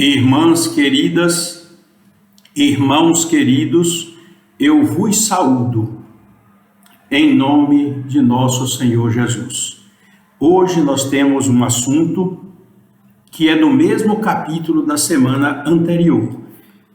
Irmãs queridas, irmãos queridos, eu vos saúdo em nome de nosso Senhor Jesus. Hoje nós temos um assunto que é no mesmo capítulo da semana anterior.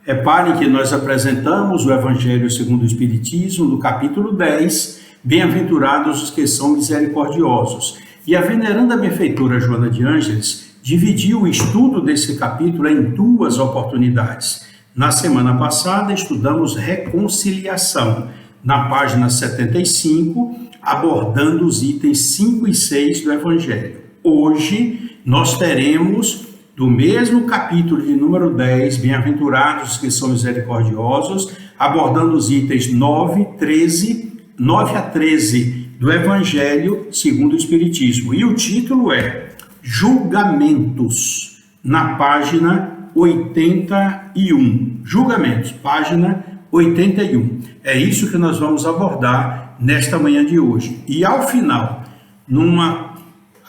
Reparem que nós apresentamos o Evangelho segundo o Espiritismo, no capítulo 10, Bem-aventurados os que são misericordiosos. E a veneranda benfeitora Joana de Ângeles dividiu o estudo desse capítulo em duas oportunidades. Na semana passada, estudamos reconciliação, na página 75, abordando os itens 5 e 6 do Evangelho. Hoje, nós teremos, do mesmo capítulo de número 10, Bem-aventurados os que são misericordiosos, abordando os itens 9 a 13 do Evangelho segundo o Espiritismo. E o título é Julgamentos, na página 81. Julgamentos, página 81. É isso que nós vamos abordar nesta manhã de hoje. E ao final,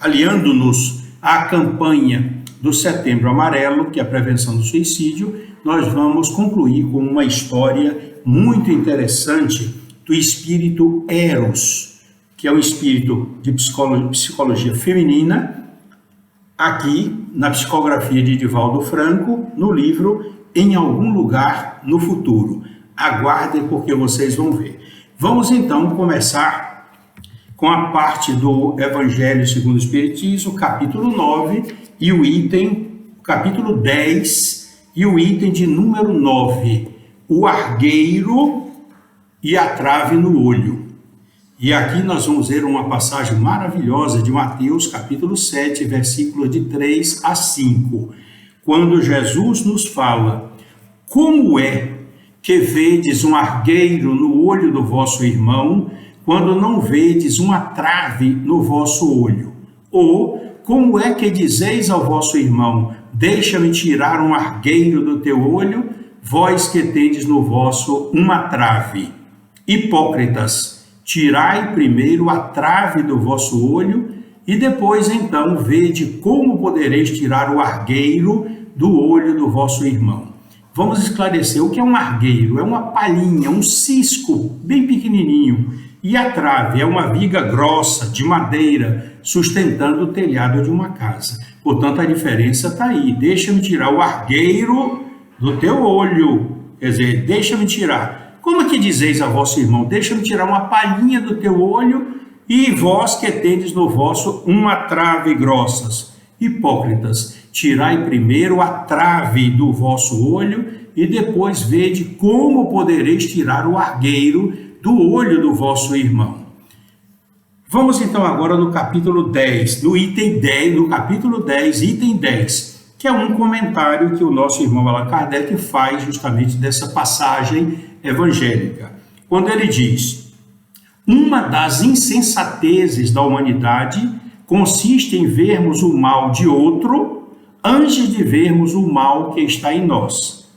aliando-nos à campanha do Setembro Amarelo, que é a prevenção do suicídio, nós vamos concluir com uma história muito interessante do espírito Eros, que é um espírito de psicologia feminina, aqui na psicografia de Divaldo Franco, no livro Em Algum Lugar no Futuro. Aguardem porque vocês vão ver. Vamos então começar com a parte do Evangelho segundo o Espiritismo, capítulo 9, e o capítulo 10, e o item de número 9, o argueiro e a trave no olho. E aqui nós vamos ver uma passagem maravilhosa de Mateus, capítulo 7, versículos de 3 a 5, quando Jesus nos fala: como é que vedes um argueiro no olho do vosso irmão, quando não vedes uma trave no vosso olho? Ou como é que dizeis ao vosso irmão: deixa-me tirar um argueiro do teu olho, vós que tendes no vosso uma trave? Hipócritas, tirai primeiro a trave do vosso olho, e depois então vede como podereis tirar o argueiro do olho do vosso irmão. Vamos esclarecer o que é um argueiro. É uma palhinha, um cisco bem pequenininho. E a trave é uma viga grossa de madeira sustentando o telhado de uma casa. Portanto, a diferença está aí. Deixa-me tirar o argueiro do teu olho. Quer dizer, deixa-me tirar. Como é que dizeis a vosso irmão: deixa-me tirar uma palhinha do teu olho, e vós que tendes no vosso uma trave grossas? Hipócritas, tirai primeiro a trave do vosso olho, e depois vede como podereis tirar o argueiro do olho do vosso irmão. Vamos então agora no capítulo 10, no capítulo 10, item 10, que é um comentário que o nosso irmão Allan Kardec faz justamente dessa passagem evangélica, quando ele diz: uma das insensatezes da humanidade consiste em vermos o mal de outro antes de vermos o mal que está em nós.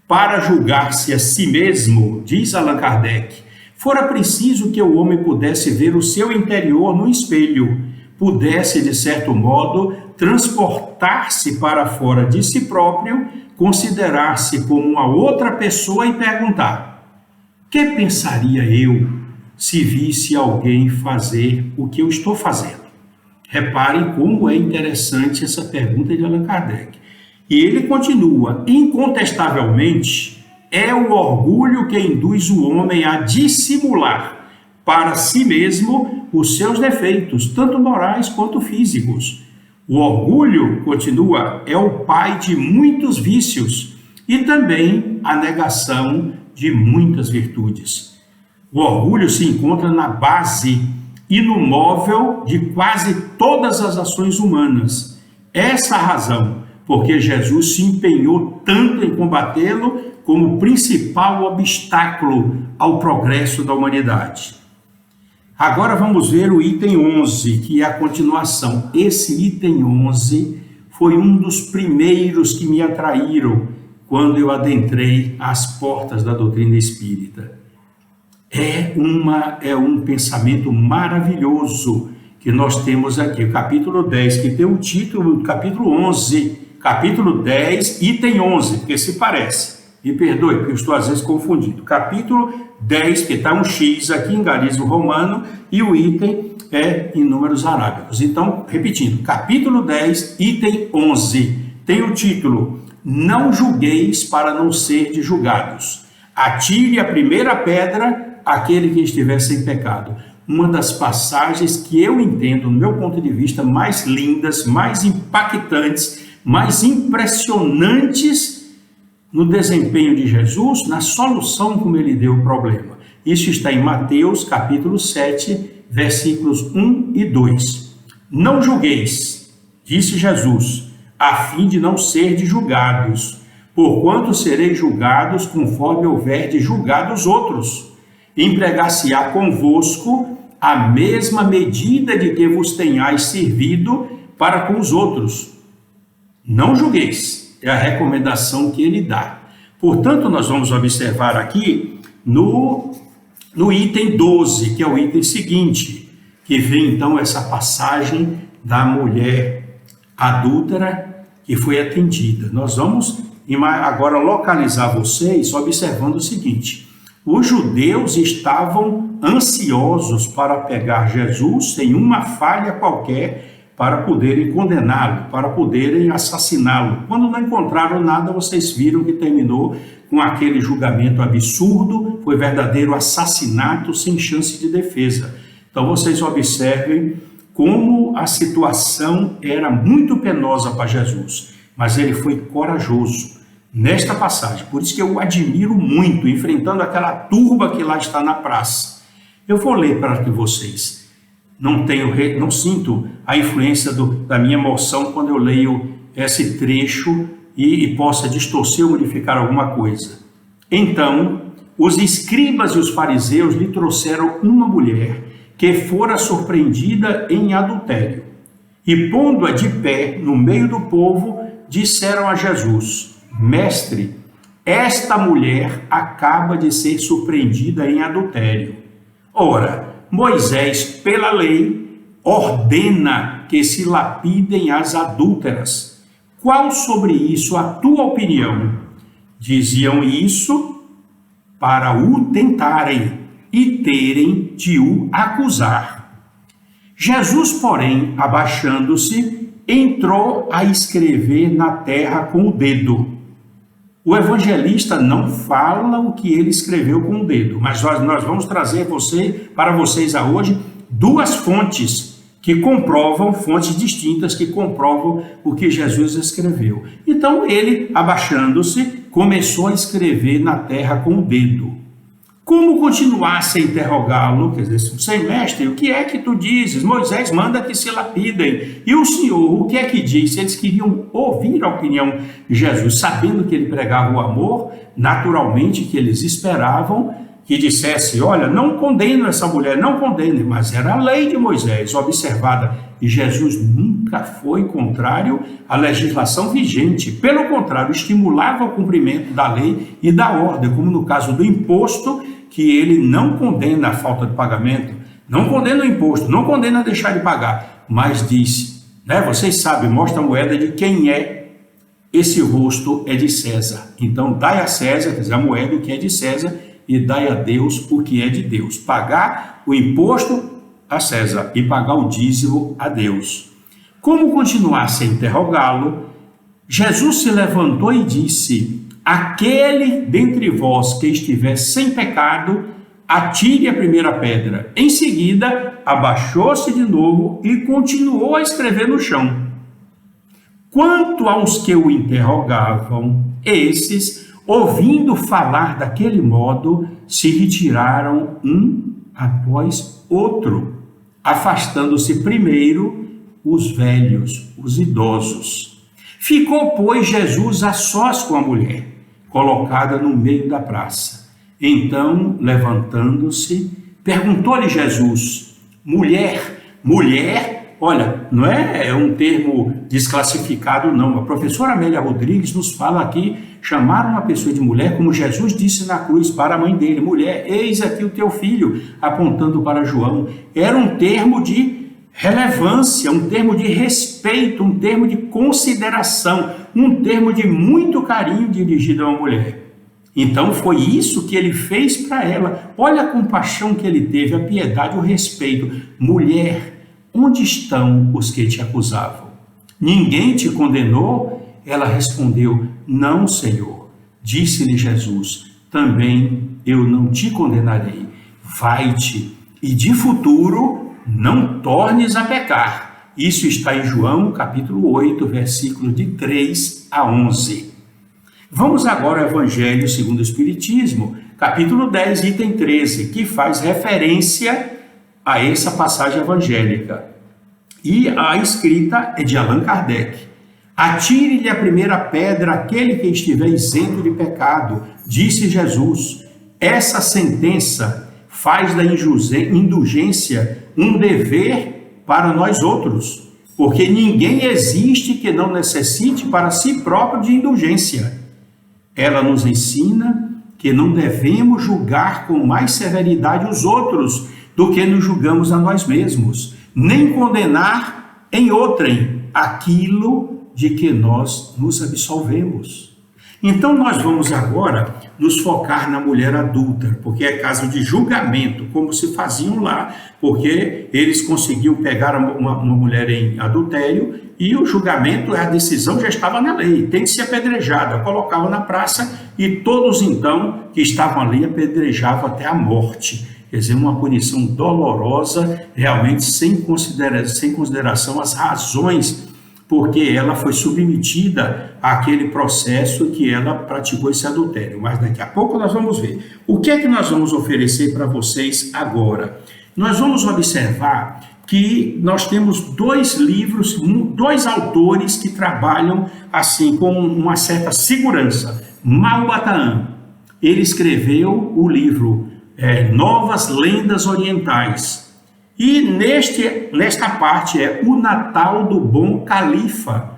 Para julgar-se a si mesmo, diz Allan Kardec, fora preciso que o homem pudesse ver o seu interior no espelho, pudesse, de certo modo, transportar-se para fora de si próprio, considerar-se como uma outra pessoa e perguntar: que pensaria eu se visse alguém fazer o que eu estou fazendo? Reparem como é interessante essa pergunta de Allan Kardec. E ele continua: incontestavelmente, é o orgulho que induz o homem a dissimular para si mesmo os seus defeitos, tanto morais quanto físicos. O orgulho, continua, é o pai de muitos vícios e também a negação de muitas virtudes. O orgulho se encontra na base e no móvel de quase todas as ações humanas. Essa a razão porque Jesus se empenhou tanto em combatê-lo como principal obstáculo ao progresso da humanidade. Agora vamos ver o item 11, que é a continuação. Esse item 11 foi um dos primeiros que me atraíram quando eu adentrei as portas da doutrina espírita. É um pensamento maravilhoso que nós temos aqui. O capítulo 10, que tem o título do capítulo 11, capítulo 10, item 11, porque se parece. Me perdoe, porque eu estou às vezes confundido. Capítulo 10, que está um X aqui em garismo romano, e o item é em números arábicos. Então, repetindo, capítulo 10, item 11, tem o título: Não julgueis para não serdes julgados. Atire a primeira pedra aquele que estiver sem pecado. Uma das passagens que eu entendo, no meu ponto de vista, mais lindas, mais impactantes, mais impressionantes no desempenho de Jesus, na solução como ele deu o problema. Isso está em Mateus, capítulo 7, versículos 1 e 2. Não julgueis, disse Jesus, a fim de não serdes julgados, porquanto sereis julgados conforme houverdes julgado os outros. Empregar-se-á convosco a mesma medida de que vos tenhais servido para com os outros. Não julgueis. É a recomendação que ele dá. Portanto, nós vamos observar aqui no item 12, que é o item seguinte, que vem então essa passagem da mulher adúltera que foi atendida. Nós vamos agora localizar vocês observando o seguinte: os judeus estavam ansiosos para pegar Jesus sem uma falha qualquer, para poderem condená-lo, para poderem assassiná-lo. Quando não encontraram nada, vocês viram que terminou com aquele julgamento absurdo, foi verdadeiro assassinato sem chance de defesa. Então vocês observem como a situação era muito penosa para Jesus, mas ele foi corajoso nesta passagem. Por isso que eu o admiro muito, enfrentando aquela turba que lá está na praça. Eu vou ler para que vocês não sinto a influência da minha emoção quando eu leio esse trecho e possa distorcer ou modificar alguma coisa. Então, os escribas e os fariseus lhe trouxeram uma mulher que fora surpreendida em adultério. E pondo-a de pé no meio do povo, disseram a Jesus: Mestre, esta mulher acaba de ser surpreendida em adultério. Ora, Moisés, pela lei, ordena que se lapidem as adúlteras. Qual sobre isso a tua opinião? Diziam isso para o tentarem e terem de o acusar. Jesus, porém, abaixando-se, entrou a escrever na terra com o dedo. O evangelista não fala o que ele escreveu com o dedo, mas nós vamos trazer para vocês hoje duas fontes fontes distintas que comprovam o que Jesus escreveu. Então ele, abaixando-se, começou a escrever na terra com o dedo. Como continuasse a interrogá-lo, quer dizer, sem mestre, o que é que tu dizes? Moisés manda que se lapidem. E o Senhor, o que é que diz? Eles queriam ouvir a opinião de Jesus, sabendo que ele pregava o amor, naturalmente que eles esperavam que dissesse: olha, não condeno essa mulher, não condene, mas era a lei de Moisés observada. E Jesus nunca foi contrário à legislação vigente. Pelo contrário, estimulava o cumprimento da lei e da ordem, como no caso do imposto, que ele não condena a falta de pagamento, não condena o imposto, não condena deixar de pagar, mas diz, vocês sabem, mostra a moeda de quem é, esse rosto é de César. Então dai a César, quer dizer, a moeda o que é de César, e dai a Deus o que é de Deus. Pagar o imposto a César e pagar o dízimo a Deus. Como continuasse a interrogá-lo, Jesus se levantou e disse: aquele dentre vós que estiver sem pecado, atire a primeira pedra. Em seguida, abaixou-se de novo e continuou a escrever no chão. Quanto aos que o interrogavam, esses, ouvindo falar daquele modo, se retiraram um após outro, afastando-se primeiro os velhos, os idosos. Ficou, pois, Jesus a sós com a mulher, colocada no meio da praça. Então, levantando-se, perguntou-lhe Jesus: mulher, olha, não é um termo desclassificado, não. A professora Amélia Rodrigues nos fala aqui, chamaram uma pessoa de mulher, como Jesus disse na cruz para a mãe dele: mulher, eis aqui o teu filho, apontando para João. Era um termo de relevância, um termo de respeito, um termo de consideração, um termo de muito carinho dirigido a uma mulher. Então foi isso que ele fez para ela. Olha a compaixão que ele teve, a piedade, o respeito. Mulher, onde estão os que te acusavam? Ninguém te condenou? Ela respondeu, não, Senhor. Disse-lhe Jesus, também eu não te condenarei. Vai-te e de futuro não tornes a pecar. Isso está em João, capítulo 8, versículos de 3 a 11. Vamos agora ao Evangelho segundo o Espiritismo, capítulo 10, item 13, que faz referência a essa passagem evangélica. E a escrita é de Allan Kardec. Atire-lhe a primeira pedra aquele que estiver isento de pecado, disse Jesus. Essa sentença faz da indulgência um dever para nós outros, porque ninguém existe que não necessite para si próprio de indulgência. Ela nos ensina que não devemos julgar com mais severidade os outros do que nos julgamos a nós mesmos, nem condenar em outrem aquilo de que nós nos absolvemos. Então nós vamos agora nos focar na mulher adúltera, porque é caso de julgamento, como se faziam lá, porque eles conseguiam pegar uma mulher em adultério e o julgamento, a decisão já estava na lei, tem que ser apedrejada, colocava na praça e todos então que estavam ali apedrejavam até a morte. Quer dizer, uma punição dolorosa, realmente sem consideração as razões porque ela foi submetida àquele processo que ela praticou esse adultério. Mas daqui a pouco nós vamos ver. O que é que nós vamos oferecer para vocês agora? Nós vamos observar que nós temos dois livros, dois autores que trabalham assim com uma certa segurança. Malba Tahan, ele escreveu o livro Novas Lendas Orientais. E nesta parte é O Natal do Bom Califa.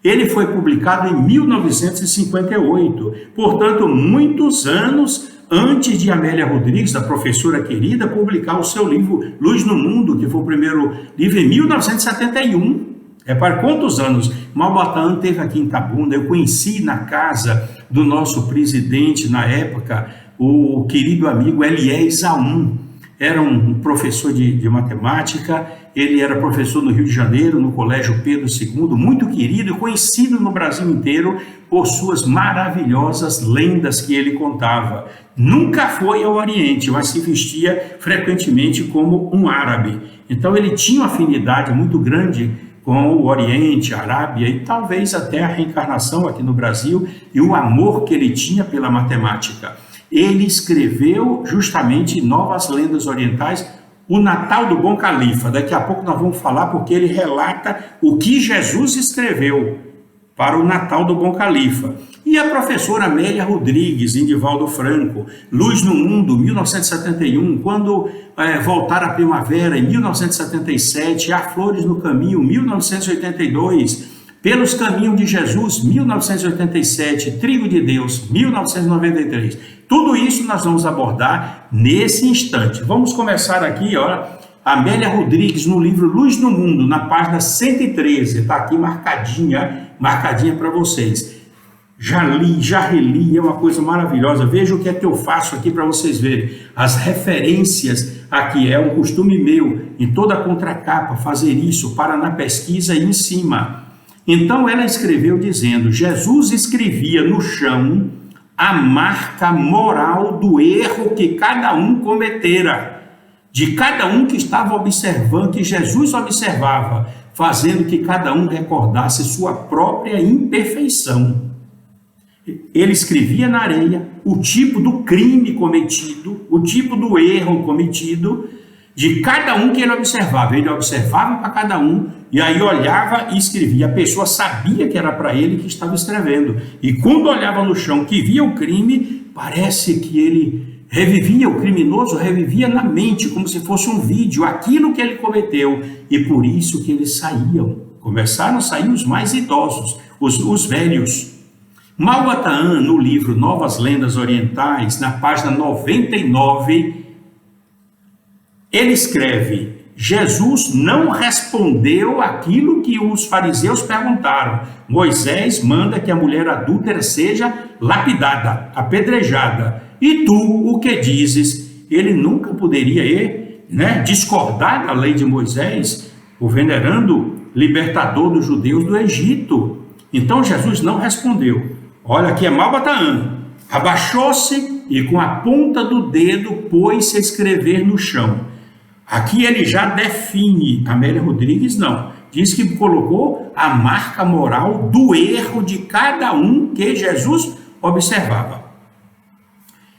Ele foi publicado em 1958, portanto, muitos anos antes de Amélia Rodrigues, a professora querida, publicar o seu livro Luz no Mundo, que foi o primeiro livro em 1971. Para quantos anos? Malba Tahan esteve aqui em Itabuna, eu conheci na casa do nosso presidente na época, o querido amigo Eliés Aum. Era um professor de matemática, ele era professor no Rio de Janeiro, no Colégio Pedro II, muito querido e conhecido no Brasil inteiro por suas maravilhosas lendas que ele contava. Nunca foi ao Oriente, mas se vestia frequentemente como um árabe. Então ele tinha uma afinidade muito grande com o Oriente, a Arábia e talvez até a reencarnação aqui no Brasil e o amor que ele tinha pela matemática. Ele escreveu justamente Novas Lendas Orientais, O Natal do Bom Califa. Daqui a pouco nós vamos falar porque ele relata o que Jesus escreveu para o Natal do Bom Califa. E a professora Amélia Rodrigues, em Divaldo Franco, Luz no Mundo, 1971, Quando Voltar a Primavera, em 1977, Há Flores no Caminho, 1982, Pelos Caminhos de Jesus, 1987, Trigo de Deus, 1993. Tudo isso nós vamos abordar nesse instante. Vamos começar aqui, olha, Amélia Rodrigues no livro Luz no Mundo, na página 113, está aqui marcadinha para vocês. Já li, já reli, é uma coisa maravilhosa. Veja o que é que eu faço aqui para vocês verem. As referências aqui, é um costume meu, em toda a contracapa, fazer isso, para na pesquisa e em cima. Então ela escreveu dizendo, Jesus escrevia no chão a marca moral do erro que cada um cometera, de cada um que estava observando, que Jesus observava, fazendo que cada um recordasse sua própria imperfeição. Ele escrevia na areia o tipo do crime cometido, o tipo do erro cometido, de cada um que ele observava. Ele observava para cada um e aí olhava e escrevia. A pessoa sabia que era para ele que estava escrevendo. E quando olhava no chão que via o crime, parece que ele revivia, o criminoso revivia na mente, como se fosse um vídeo, aquilo que ele cometeu. E por isso que eles saíam. Começaram a sair os mais idosos, os velhos. Malba Tahan, no livro Novas Lendas Orientais, na página 99, ele escreve, Jesus não respondeu aquilo que os fariseus perguntaram. Moisés manda que a mulher adúltera seja lapidada, apedrejada. E tu, o que dizes? Ele nunca poderia discordar da lei de Moisés, o venerando libertador dos judeus do Egito. Então Jesus não respondeu. Olha, aqui é Malbataã. Abaixou-se e com a ponta do dedo pôs-se a escrever no chão. Aqui ele já define, Amélia Rodrigues não, diz que colocou a marca moral do erro de cada um que Jesus observava.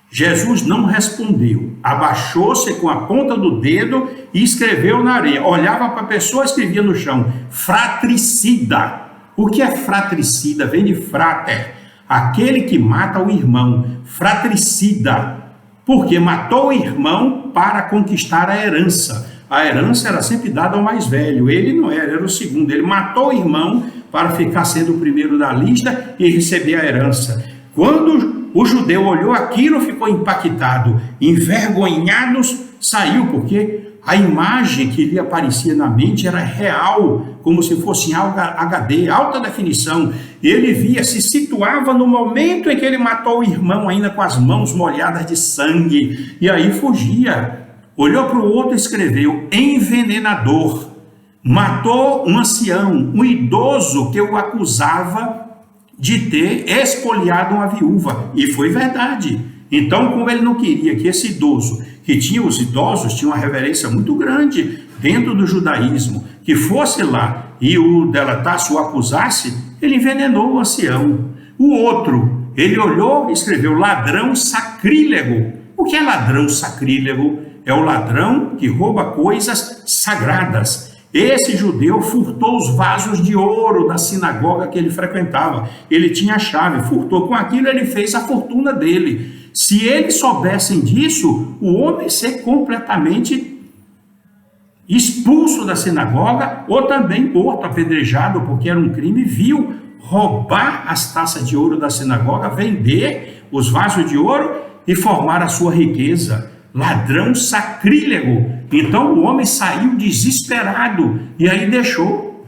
Jesus não respondeu, abaixou-se com a ponta do dedo e escreveu na areia. Olhava para a pessoa e escrevia no chão, fratricida. O que é fratricida? Vem de frater, aquele que mata o irmão, fratricida. Porque matou o irmão para conquistar a herança. A herança era sempre dada ao mais velho, ele não era o segundo. Ele matou o irmão para ficar sendo o primeiro da lista e receber a herança. Quando o judeu olhou aquilo, ficou impactado, envergonhado, saiu, porque a imagem que lhe aparecia na mente era real, como se fosse em HD, alta definição. Ele via, se situava no momento em que ele matou o irmão, ainda com as mãos molhadas de sangue, e aí fugia. Olhou para o outro e escreveu, envenenador. Matou um ancião, um idoso que o acusava de ter expoliado uma viúva. E foi verdade. Então, como ele não queria que esse idoso, os idosos tinham uma reverência muito grande dentro do judaísmo, que fosse lá e o delatasse, o acusasse, ele envenenou o ancião. O outro, ele olhou e escreveu ladrão sacrílego. O que é ladrão sacrílego? É o ladrão que rouba coisas sagradas. Esse judeu furtou os vasos de ouro da sinagoga que ele frequentava. Ele tinha a chave, furtou. Com aquilo ele fez a fortuna dele. Se eles soubessem disso, o homem ia ser completamente expulso da sinagoga ou também morto, apedrejado, porque era um crime vil roubar as taças de ouro da sinagoga, vender os vasos de ouro e formar a sua riqueza. Ladrão sacrílego. Então o homem saiu desesperado e aí deixou.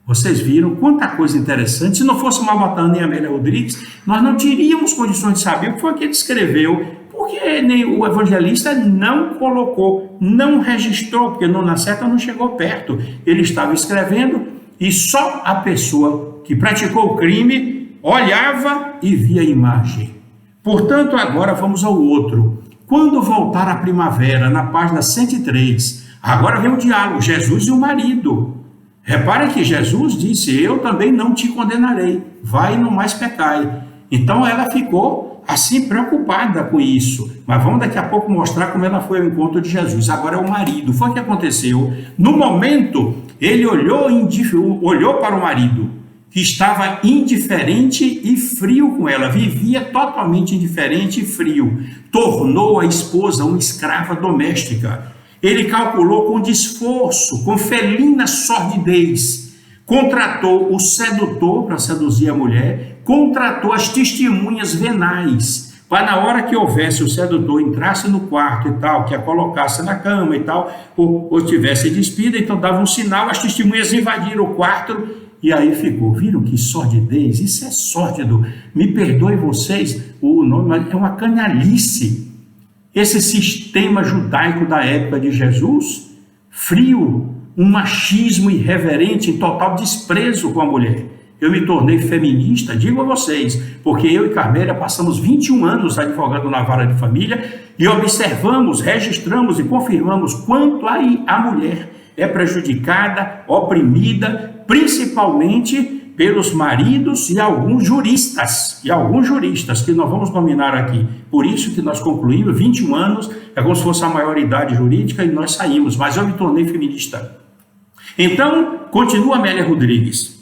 Vocês viram quanta coisa interessante. Se não fosse Malbataã nem Amélia Rodrigues, nós não teríamos condições de saber o que foi que ele escreveu, porque nem o evangelista não colocou, não registrou, porque na certa não chegou perto. Ele estava escrevendo e só a pessoa que praticou o crime olhava e via a imagem. Portanto, agora vamos ao outro. Quando voltar a primavera, na página 103, agora vem o diálogo, Jesus e o marido. Repare que Jesus disse, eu também não te condenarei, vai e não mais pecai. Então ela ficou assim preocupada com isso. Mas vamos daqui a pouco mostrar como ela foi ao encontro de Jesus. Agora é o marido. Foi o que aconteceu. No momento, ele olhou para o marido, que estava indiferente e frio com ela, vivia totalmente indiferente e frio. Tornou a esposa uma escrava doméstica. Ele calculou com desforço, com felina sordidez. Contratou o sedutor para seduzir a mulher, contratou as testemunhas venais, para na hora que houvesse o sedutor, entrasse no quarto e tal, que a colocasse na cama e tal, ou tivesse despida, então dava um sinal, as testemunhas invadiram o quarto, e aí ficou. Viram que sordidez? Isso é sórdido. Me perdoem vocês o nome, mas é uma canalice. Esse sistema judaico da época de Jesus, frio, um machismo irreverente, em total desprezo com a mulher. Eu me tornei feminista, digo a vocês, porque eu e Carmélia passamos 21 anos advogando na vara de família e observamos, registramos e confirmamos quanto a mulher é prejudicada, oprimida, principalmente pelos maridos e alguns juristas, que nós vamos nominar aqui. Por isso que nós concluímos 21 anos, é como se fosse a maioridade jurídica e nós saímos, mas eu me tornei feminista. Então, continua Amélia Rodrigues.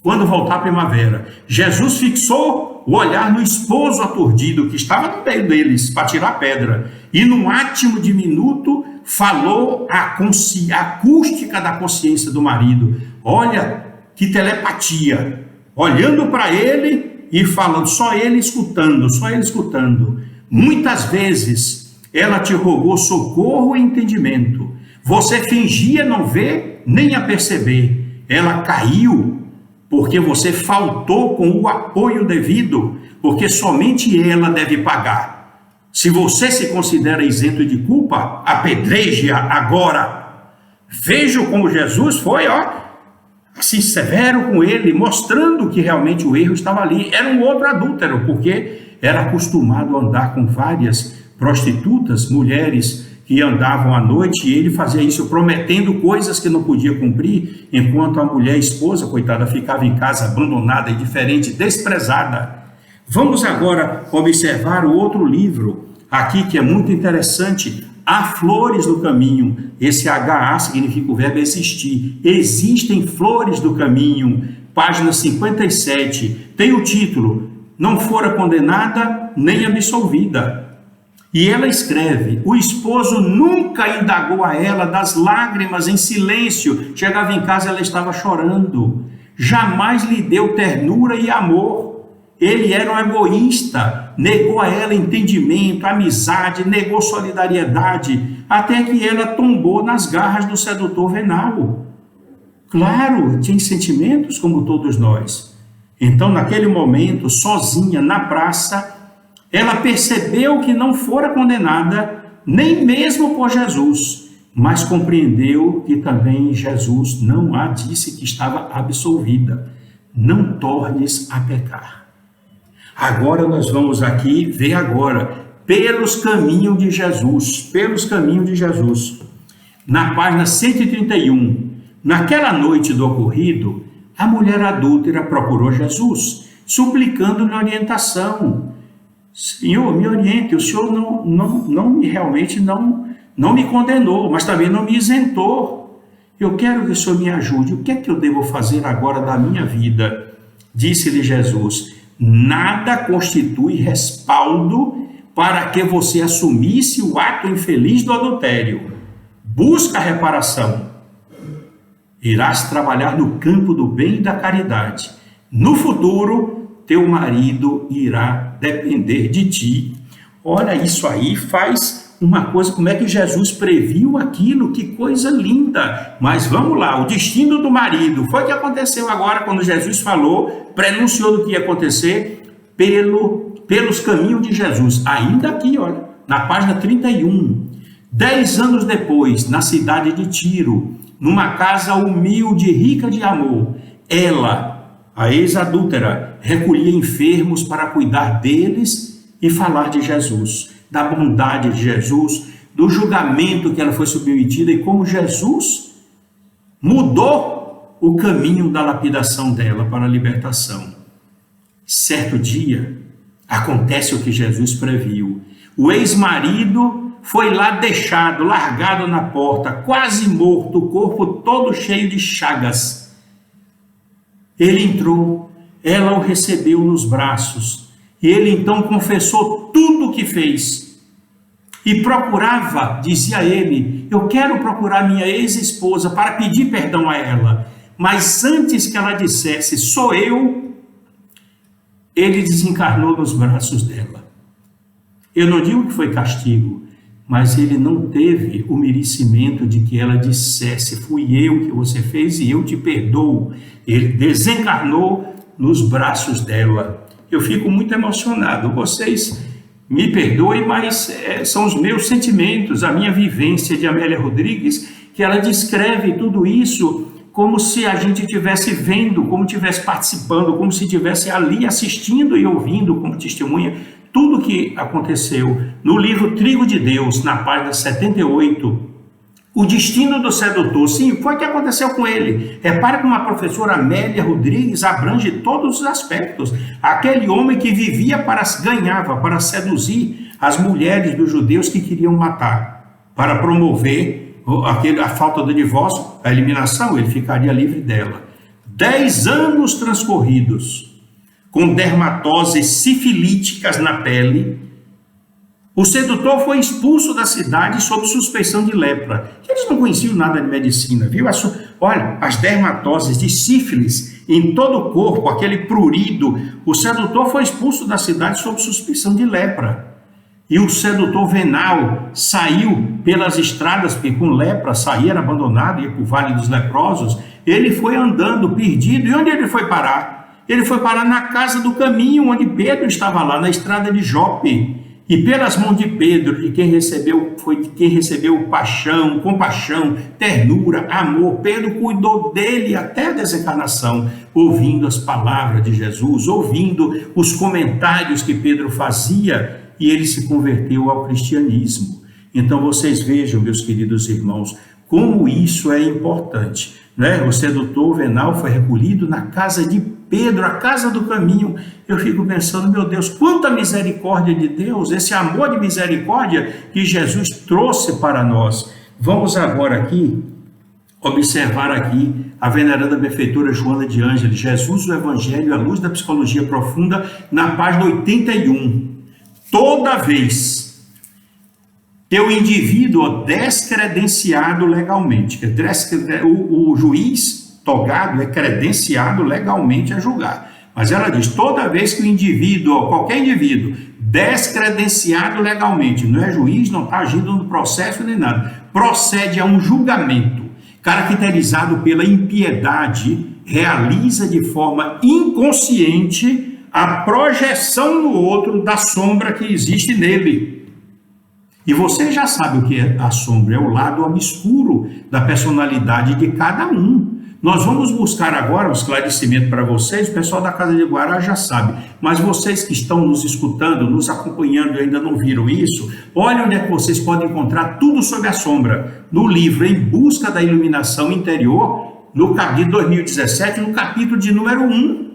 Quando voltar a primavera, Jesus fixou o olhar no esposo aturdido que estava no meio deles para tirar pedra e num átimo diminuto falou a acústica da consciência do marido. Olha que telepatia, olhando para ele e falando, só ele escutando. Muitas vezes ela te rogou socorro e entendimento. Você fingia não ver nem a perceber. Ela caiu porque você faltou com o apoio devido, porque somente ela deve pagar. Se você se considera isento de culpa, apedreje-a agora. Veja como Jesus foi, assim, severo com ele, mostrando que realmente o erro estava ali. Era um outro adúltero, porque era acostumado a andar com várias prostitutas, mulheres que andavam à noite, e ele fazia isso prometendo coisas que não podia cumprir, enquanto a mulher, a esposa, coitada, ficava em casa abandonada, indiferente, desprezada. Vamos agora observar o outro livro aqui que é muito interessante. Há flores no caminho. Esse HA significa o verbo existir. Existem flores do caminho. Página 57. Tem o título: Não fora condenada nem absolvida. E ela escreve: o esposo nunca indagou a ela das lágrimas em silêncio. Chegava em casa, ela estava chorando. Jamais lhe deu ternura e amor. Ele era um egoísta, negou a ela entendimento, amizade, negou solidariedade, até que ela tombou nas garras do sedutor venal. Claro, tinha sentimentos como todos nós. Então, naquele momento, sozinha na praça, ela percebeu que não fora condenada, nem mesmo por Jesus, mas compreendeu que também Jesus não a disse que estava absolvida. Não tornes a pecar. Agora nós vamos aqui ver pelos caminhos de Jesus, Na página 131, naquela noite do ocorrido, a mulher adúltera procurou Jesus, suplicando-lhe orientação. Senhor, me oriente, o Senhor realmente não me condenou, mas também não me isentou. Eu quero que o Senhor me ajude. O que é que eu devo fazer agora da minha vida? Disse-lhe Jesus: nada constitui respaldo para que você assumisse o ato infeliz do adultério. Busca a reparação. Irás trabalhar no campo do bem e da caridade. No futuro, teu marido irá depender de ti. Olha, isso aí faz uma coisa, como é que Jesus previu aquilo, que coisa linda. Mas vamos lá, o destino do marido, foi o que aconteceu agora quando Jesus falou, prenunciou do que ia acontecer pelos caminhos de Jesus. Ainda aqui, olha, na página 31, 10 anos depois, na cidade de Tiro, numa casa humilde, rica de amor, ela, a ex-adúltera, recolhia enfermos para cuidar deles e falar de Jesus, da bondade de Jesus, do julgamento que ela foi submetida e como Jesus mudou o caminho da lapidação dela para a libertação. Certo dia, acontece o que Jesus previu. O ex-marido foi lá deixado, largado na porta, quase morto, o corpo todo cheio de chagas. Ele entrou, ela o recebeu nos braços, e ele então confessou tudo o que fez. E procurava, dizia ele, eu quero procurar minha ex-esposa para pedir perdão a ela. Mas antes que ela dissesse, sou eu, ele desencarnou nos braços dela. Eu não digo que foi castigo, mas ele não teve o merecimento de que ela dissesse, fui eu que você fez e eu te perdoo. Ele desencarnou nos braços dela. Eu fico muito emocionado. Vocês me perdoem, mas são os meus sentimentos, a minha vivência de Amélia Rodrigues, que ela descreve tudo isso como se a gente estivesse vendo, como estivesse participando, como se estivesse ali assistindo e ouvindo como testemunha tudo o que aconteceu. No livro Trigo de Deus, na página 78, o destino do sedutor, sim, foi o que aconteceu com ele. Repare como a professora Amélia Rodrigues abrange todos os aspectos. Aquele homem que ganhava para seduzir as mulheres dos judeus que queriam matar, para promover a falta do divórcio, a eliminação, ele ficaria livre dela. 10 anos transcorridos, com dermatoses sifilíticas na pele, o sedutor foi expulso da cidade sob suspeição de lepra. Eles não conheciam nada de medicina, viu? Olha, as dermatoses de sífilis em todo o corpo, aquele prurido. O sedutor foi expulso da cidade sob suspeição de lepra. e o sedutor venal saiu pelas estradas, porque com lepra saía, era abandonado, ia para o Vale dos Leprosos. Ele foi andando perdido. E onde ele foi parar? Ele foi parar na casa do caminho, onde Pedro estava lá, na estrada de Jope. E pelas mãos de Pedro, de quem recebeu, foi de quem recebeu paixão, compaixão, ternura, amor. Pedro cuidou dele até a desencarnação, ouvindo as palavras de Jesus, ouvindo os comentários que Pedro fazia, e ele se converteu ao cristianismo. Então vocês vejam, meus queridos irmãos, como isso é importante, né? O sedutor venal foi recolhido na casa de Pedro, a casa do caminho. Eu fico pensando, meu Deus, quanta misericórdia de Deus, esse amor de misericórdia que Jesus trouxe para nós. Vamos agora aqui observar aqui a veneranda benfeitora Joana de Ângeles, Jesus, o Evangelho, a luz da psicologia profunda, na página 81. Toda vez que o indivíduo descredenciado legalmente, o juiz togado é credenciado legalmente a julgar, mas ela diz, toda vez que o indivíduo, qualquer indivíduo, descredenciado legalmente, não é juiz, não está agindo no processo nem nada, procede a um julgamento caracterizado pela impiedade, realiza de forma inconsciente a projeção no outro da sombra que existe nele. E você já sabe o que é a sombra, é o lado obscuro da personalidade de cada um. Nós vamos buscar agora um esclarecimento para vocês, o pessoal da Casa de Guará já sabe, mas vocês que estão nos escutando, nos acompanhando e ainda não viram isso, olha onde é que vocês podem encontrar tudo sobre a sombra, no livro Em Busca da Iluminação Interior, no de 2017, no capítulo de número 1.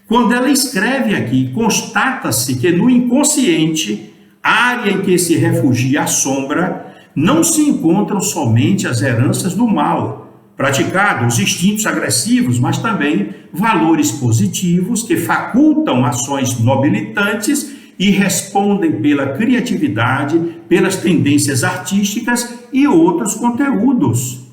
Quando ela escreve aqui, constata-se que no inconsciente, área em que se refugia a sombra, não se encontram somente as heranças do mal praticado, os instintos agressivos, mas também valores positivos que facultam ações nobilitantes e respondem pela criatividade, pelas tendências artísticas e outros conteúdos.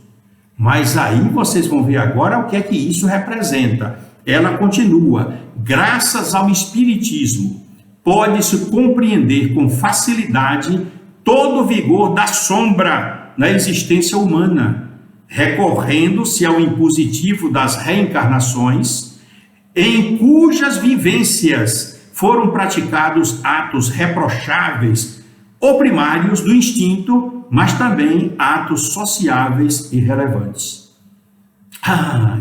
Mas aí vocês vão ver agora o que é que isso representa. Ela continua, graças ao Espiritismo, pode-se compreender com facilidade todo o vigor da sombra na existência humana, recorrendo-se ao impositivo das reencarnações, em cujas vivências foram praticados atos reprocháveis ou primários do instinto, mas também atos sociáveis e relevantes.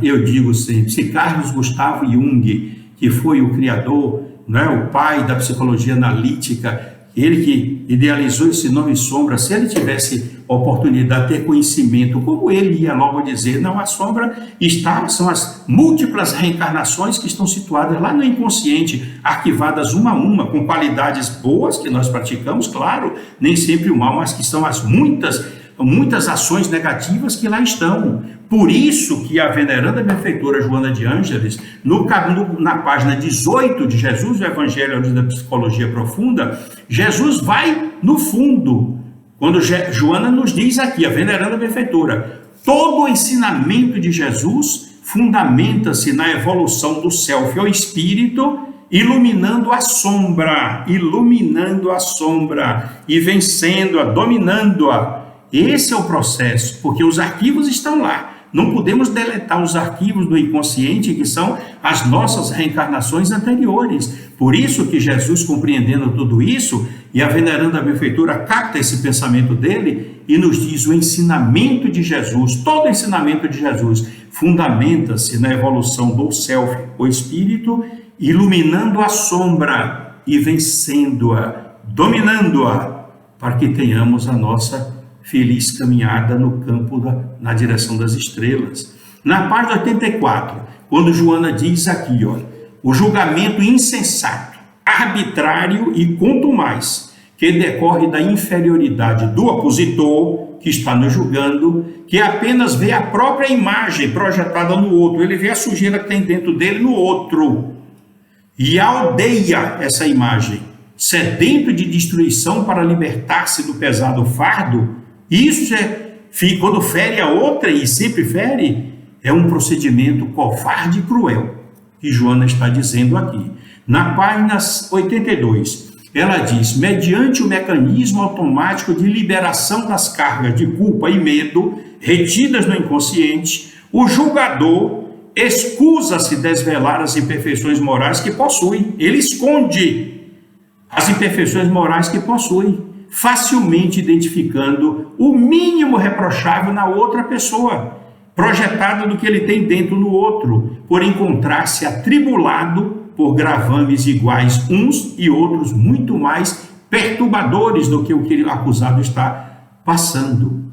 Eu digo sempre, se Carlos Gustavo Jung, que foi o criador, né, o pai da psicologia analítica, ele que idealizou esse nome sombra, se ele tivesse oportunidade de ter conhecimento, como ele ia logo dizer, não, a sombra são as múltiplas reencarnações que estão situadas lá no inconsciente, arquivadas uma a uma, com qualidades boas que nós praticamos, claro, nem sempre o mal, mas que são as muitas ações negativas que lá estão. Por isso que a veneranda benfeitora Joana de Ângeles, na página 18 de Jesus, o Evangelho, a luz da psicologia profunda, Jesus vai no fundo, quando Joana nos diz aqui, a veneranda benfeitora, todo o ensinamento de Jesus fundamenta-se na evolução do self ou espírito, iluminando a sombra e vencendo-a, dominando-a. Esse é o processo, porque os arquivos estão lá. Não podemos deletar os arquivos do inconsciente, que são as nossas reencarnações anteriores. Por isso que Jesus, compreendendo tudo isso, e a veneranda benfeitora capta esse pensamento dele e nos diz o ensinamento de Jesus, todo o ensinamento de Jesus fundamenta-se na evolução do self, o espírito, iluminando a sombra e vencendo-a, dominando-a, para que tenhamos a nossa feliz caminhada no campo na direção das estrelas. Na página 84, quando Joana diz aqui, olha, o julgamento insensato, arbitrário e contumaz, que decorre da inferioridade do opositor, que está nos julgando, que apenas vê a própria imagem projetada no outro, ele vê a sujeira que tem dentro dele no outro, e aldeia essa imagem, sedento de destruição para libertar-se do pesado fardo. Isso quando fere a outra, e sempre fere, é um procedimento covarde e cruel, que Joana está dizendo aqui. Na página 82, ela diz: mediante o mecanismo automático de liberação das cargas de culpa e medo retidas no inconsciente, o julgador escusa-se desvelar as imperfeições morais que possui. Ele esconde as imperfeições morais que possui, facilmente identificando o mínimo reprochável na outra pessoa, projetado do que ele tem dentro do outro, por encontrar-se atribulado por gravames iguais uns e outros muito mais perturbadores do que o que o acusado está passando.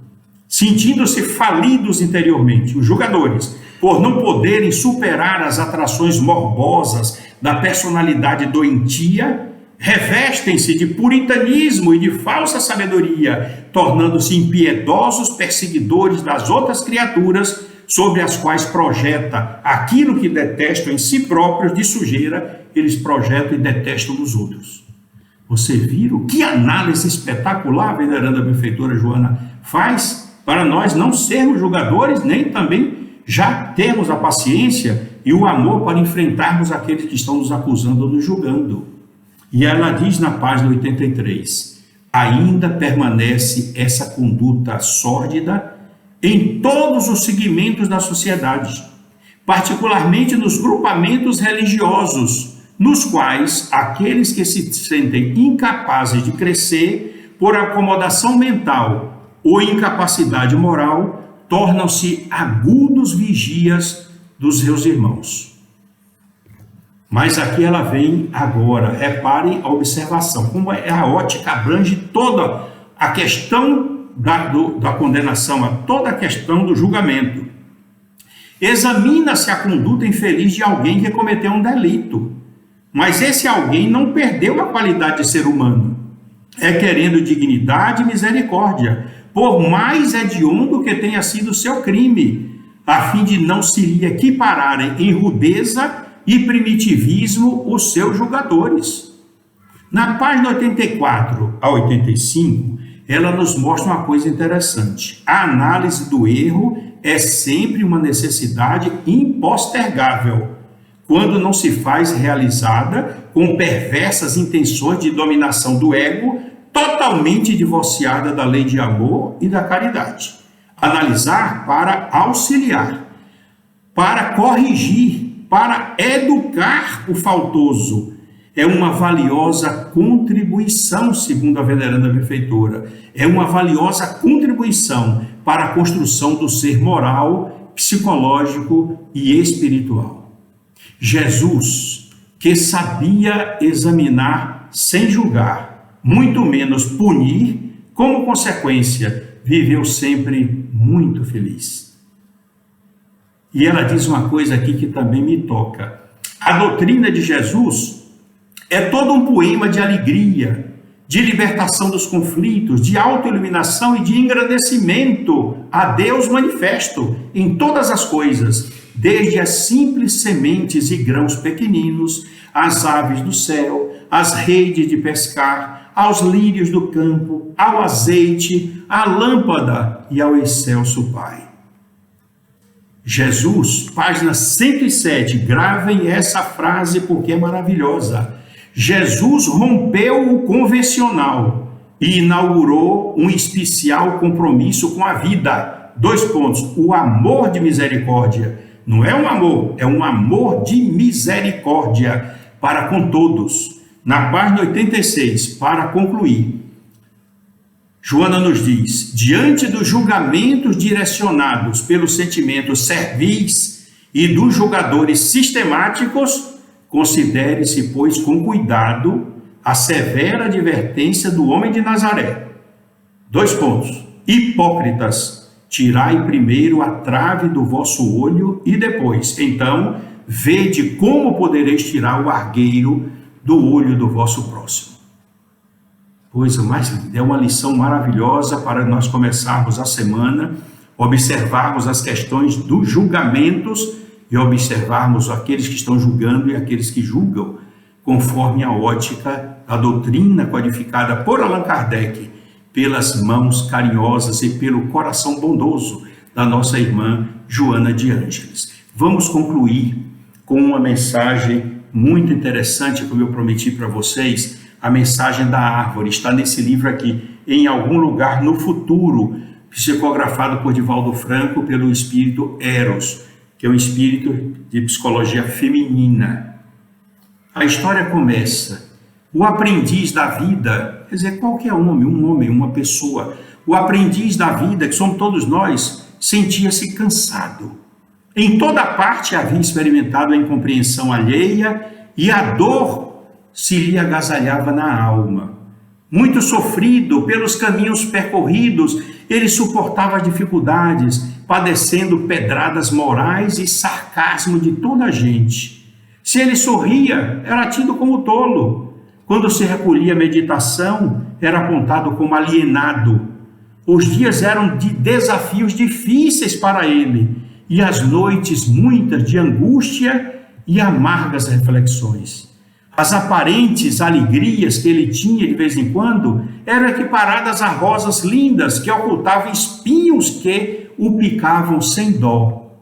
Sentindo-se falidos interiormente, os julgadores, por não poderem superar as atrações morbosas da personalidade doentia, revestem-se de puritanismo e de falsa sabedoria, tornando-se impiedosos perseguidores das outras criaturas sobre as quais projeta aquilo que detestam em si próprios de sujeira, eles projetam e detestam nos outros. Você viu que análise espetacular a veneranda benfeitora Joana faz para nós não sermos julgadores, nem também já termos a paciência e o amor para enfrentarmos aqueles que estão nos acusando ou nos julgando. E ela diz na página 83, ainda permanece essa conduta sórdida em todos os segmentos da sociedade, particularmente nos grupamentos religiosos, nos quais aqueles que se sentem incapazes de crescer por acomodação mental ou incapacidade moral tornam-se agudos vigias dos seus irmãos. Mas aqui ela vem agora, reparem a observação, como a ótica abrange toda a questão da condenação, a toda a questão do julgamento. Examina-se a conduta infeliz de alguém que cometeu um delito, mas esse alguém não perdeu a qualidade de ser humano, é querendo dignidade e misericórdia, por mais hediondo que tenha sido o seu crime, a fim de não se lhe equipararem em rudeza e primitivismo os seus julgadores. Na página 84 a 85, ela nos mostra uma coisa interessante. A análise do erro é sempre uma necessidade impostergável, quando não se faz realizada com perversas intenções de dominação do ego, totalmente divorciada da lei de amor e da caridade. Analisar para auxiliar, para corrigir, para educar o faltoso, é uma valiosa contribuição, segundo a veneranda benfeitora, é uma valiosa contribuição para a construção do ser moral, psicológico e espiritual. Jesus, que sabia examinar sem julgar, muito menos punir, como consequência, viveu sempre muito feliz. E ela diz uma coisa aqui que também me toca. A doutrina de Jesus é todo um poema de alegria, de libertação dos conflitos, de autoiluminação e de engrandecimento a Deus manifesto em todas as coisas, desde as simples sementes e grãos pequeninos, as aves do céu, as redes de pescar, aos lírios do campo, ao azeite, à lâmpada e ao excelso Pai. Jesus, página 107, gravem essa frase porque é maravilhosa. Jesus rompeu o convencional e inaugurou um especial compromisso com a vida. 2 pontos. O amor de misericórdia. Não é um amor, é um amor de misericórdia para com todos. Na página 86, para concluir, Joana nos diz: diante dos julgamentos direcionados pelos sentimentos servis e dos julgadores sistemáticos, considere-se, pois, com cuidado a severa advertência do homem de Nazaré. 2 pontos. Hipócritas, tirai primeiro a trave do vosso olho e depois, então, vede como podereis tirar o argueiro do olho do vosso próximo. Coisa mais linda, é uma lição maravilhosa para nós começarmos a semana, observarmos as questões dos julgamentos e observarmos aqueles que estão julgando e aqueles que julgam, conforme a ótica da doutrina codificada por Allan Kardec, pelas mãos carinhosas e pelo coração bondoso da nossa irmã Joana de Ângeles. Vamos concluir com uma mensagem muito interessante, como eu prometi para vocês, A Mensagem da Árvore. Está nesse livro aqui, Em Algum Lugar no Futuro, psicografado por Divaldo Franco pelo espírito Eros, que é um espírito de psicologia feminina. A história começa. O aprendiz da vida, quer dizer, qualquer homem, uma pessoa, o aprendiz da vida, que somos todos nós, sentia-se cansado. Em toda parte havia experimentado a incompreensão alheia e a dor se lhe agasalhava na alma. Muito sofrido pelos caminhos percorridos, ele suportava dificuldades, padecendo pedradas morais e sarcasmo de toda a gente. Se ele sorria, era tido como tolo. Quando se recolhia à meditação, era apontado como alienado. Os dias eram de desafios difíceis para ele, e as noites muitas de angústia e amargas reflexões. As aparentes alegrias que ele tinha de vez em quando eram equiparadas a rosas lindas que ocultavam espinhos que o picavam sem dó.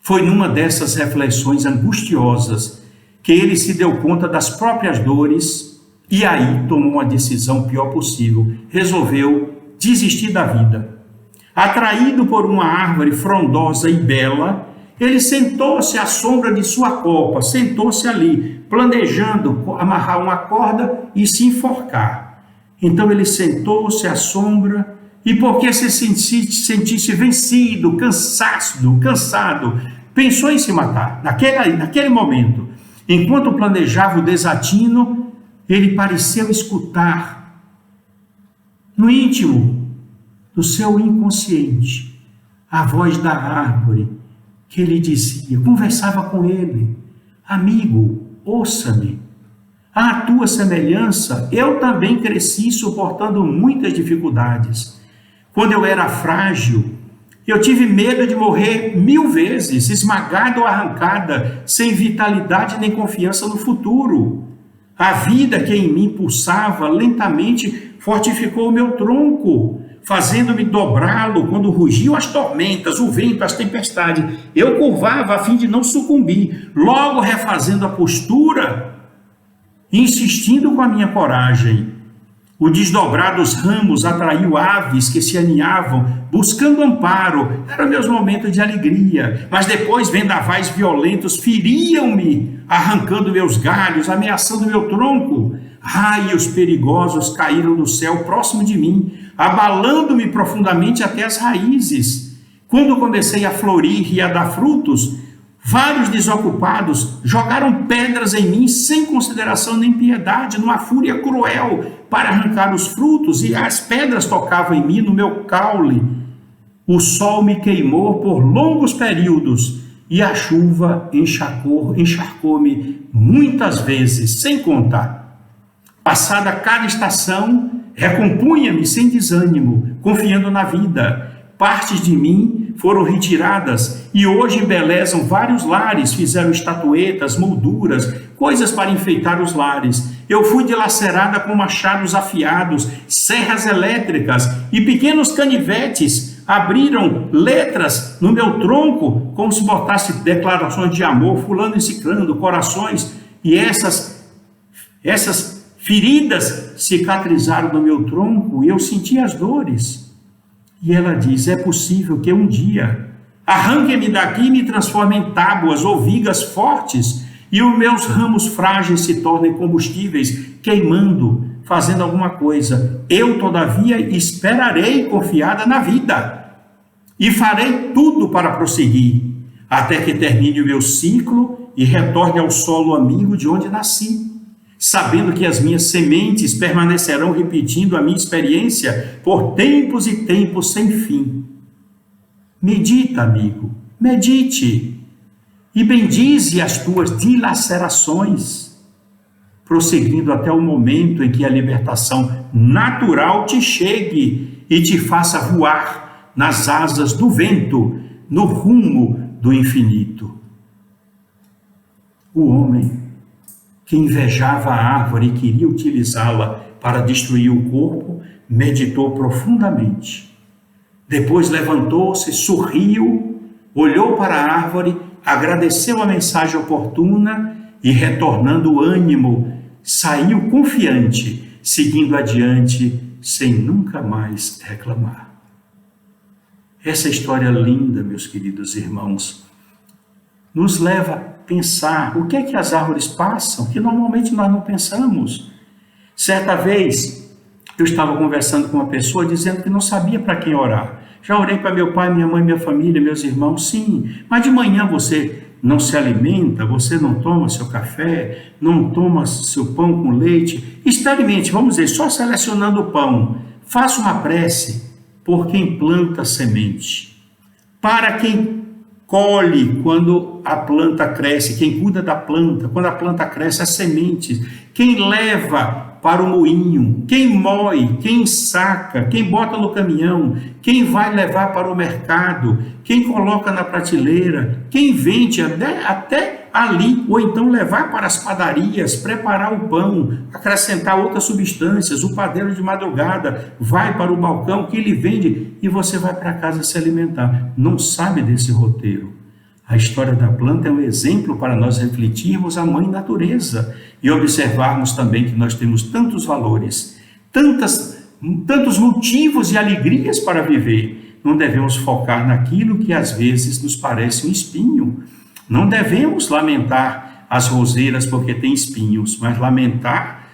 Foi numa dessas reflexões angustiosas que ele se deu conta das próprias dores e aí tomou uma decisão pior possível. Resolveu desistir da vida. Atraído por uma árvore frondosa e bela, ele sentou-se à sombra de sua copa, sentou-se ali, planejando amarrar uma corda e se enforcar. Então ele sentou-se à sombra e, porque se sentisse vencido, cansado, pensou em se matar. Naquele momento, enquanto planejava o desatino, ele pareceu escutar no íntimo do seu inconsciente a voz da árvore que lhe dizia, conversava com ele: amigo, ouça-me. À tua semelhança, eu também cresci suportando muitas dificuldades. Quando eu era frágil, eu tive medo de morrer 1000 vezes, esmagada ou arrancada, sem vitalidade nem confiança no futuro. A vida que em mim pulsava lentamente fortificou o meu tronco, fazendo-me dobrá-lo quando rugiam as tormentas, o vento, as tempestades. Eu curvava a fim de não sucumbir, logo refazendo a postura, insistindo com a minha coragem. O desdobrar dos ramos atraiu aves que se aninhavam, buscando amparo. Eram meus momentos de alegria. Mas depois vendavais violentos feriam-me, arrancando meus galhos, ameaçando meu tronco. Raios perigosos caíram do céu próximo de mim, abalando-me profundamente até as raízes. Quando comecei a florir e a dar frutos, vários desocupados jogaram pedras em mim sem consideração nem piedade, numa fúria cruel, para arrancar os frutos, e as pedras tocavam em mim no meu caule. O sol me queimou por longos períodos e a chuva encharcou-me muitas vezes, sem contar. Passada cada estação, recompunha-me sem desânimo, confiando na vida. Partes de mim foram retiradas e hoje embelezam vários lares, fizeram estatuetas, molduras, coisas para enfeitar os lares. Eu fui dilacerada com machados afiados, serras elétricas e pequenos canivetes abriram letras no meu tronco, como se botasse declarações de amor, fulano e ciclano, corações, e essas feridas cicatrizaram no meu tronco e eu senti as dores. E ela diz, é possível que um dia arranque-me daqui e me transforme em tábuas ou vigas fortes e os meus ramos frágeis se tornem combustíveis, queimando, fazendo alguma coisa. Eu, todavia, esperarei confiada na vida e farei tudo para prosseguir, até que termine o meu ciclo e retorne ao solo amigo de onde nasci, sabendo que as minhas sementes permanecerão repetindo a minha experiência por tempos e tempos sem fim. Medita, amigo, medite, e bendize as tuas dilacerações, prosseguindo até o momento em que a libertação natural te chegue e te faça voar nas asas do vento, no rumo do infinito. O homem que invejava a árvore e queria utilizá-la para destruir o corpo, meditou profundamente. Depois levantou-se, sorriu, olhou para a árvore, agradeceu a mensagem oportuna e, retornando o ânimo, saiu confiante, seguindo adiante, sem nunca mais reclamar. Essa história linda, meus queridos irmãos, nos leva a pensar o que é que as árvores passam, que normalmente nós não pensamos. Certa vez, eu estava conversando com uma pessoa dizendo que não sabia para quem orar. Já orei para meu pai, minha mãe, minha família, meus irmãos, sim. Mas de manhã você não se alimenta, você não toma seu café, não toma seu pão com leite. Experimente, vamos dizer, só selecionando o pão. Faça uma prece por quem planta semente. Para quem colhe quando a planta cresce, quem cuida da planta, quando a planta cresce, as sementes. Quem leva para o moinho, quem moe, quem saca, quem bota no caminhão, quem vai levar para o mercado, quem coloca na prateleira, quem vende até ali, ou então levar para as padarias, preparar o pão, acrescentar outras substâncias, o padeiro de madrugada vai para o balcão que ele vende e você vai para casa se alimentar. Não sabe desse roteiro. A história da planta é um exemplo para nós refletirmos a mãe natureza e observarmos também que nós temos tantos valores, tantos motivos e alegrias para viver. Não devemos focar naquilo que às vezes nos parece um espinho. Não devemos lamentar as roseiras porque têm espinhos, mas lamentar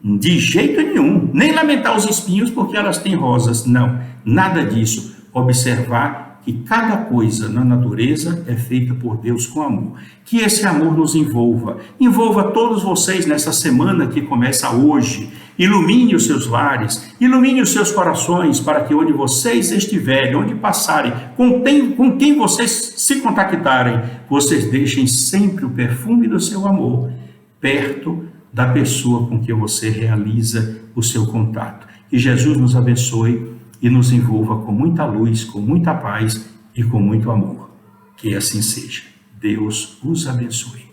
de jeito nenhum. Nem lamentar os espinhos porque elas têm rosas. Não, nada disso. Observar que cada coisa na natureza é feita por Deus com amor. Que esse amor nos envolva todos vocês nessa semana que começa hoje. Ilumine os seus lares, ilumine os seus corações, para que onde vocês estiverem, onde passarem, com quem vocês se contactarem, vocês deixem sempre o perfume do seu amor perto da pessoa com que você realiza o seu contato. Que Jesus nos abençoe e nos envolva com muita luz, com muita paz e com muito amor. Que assim seja. Deus os abençoe.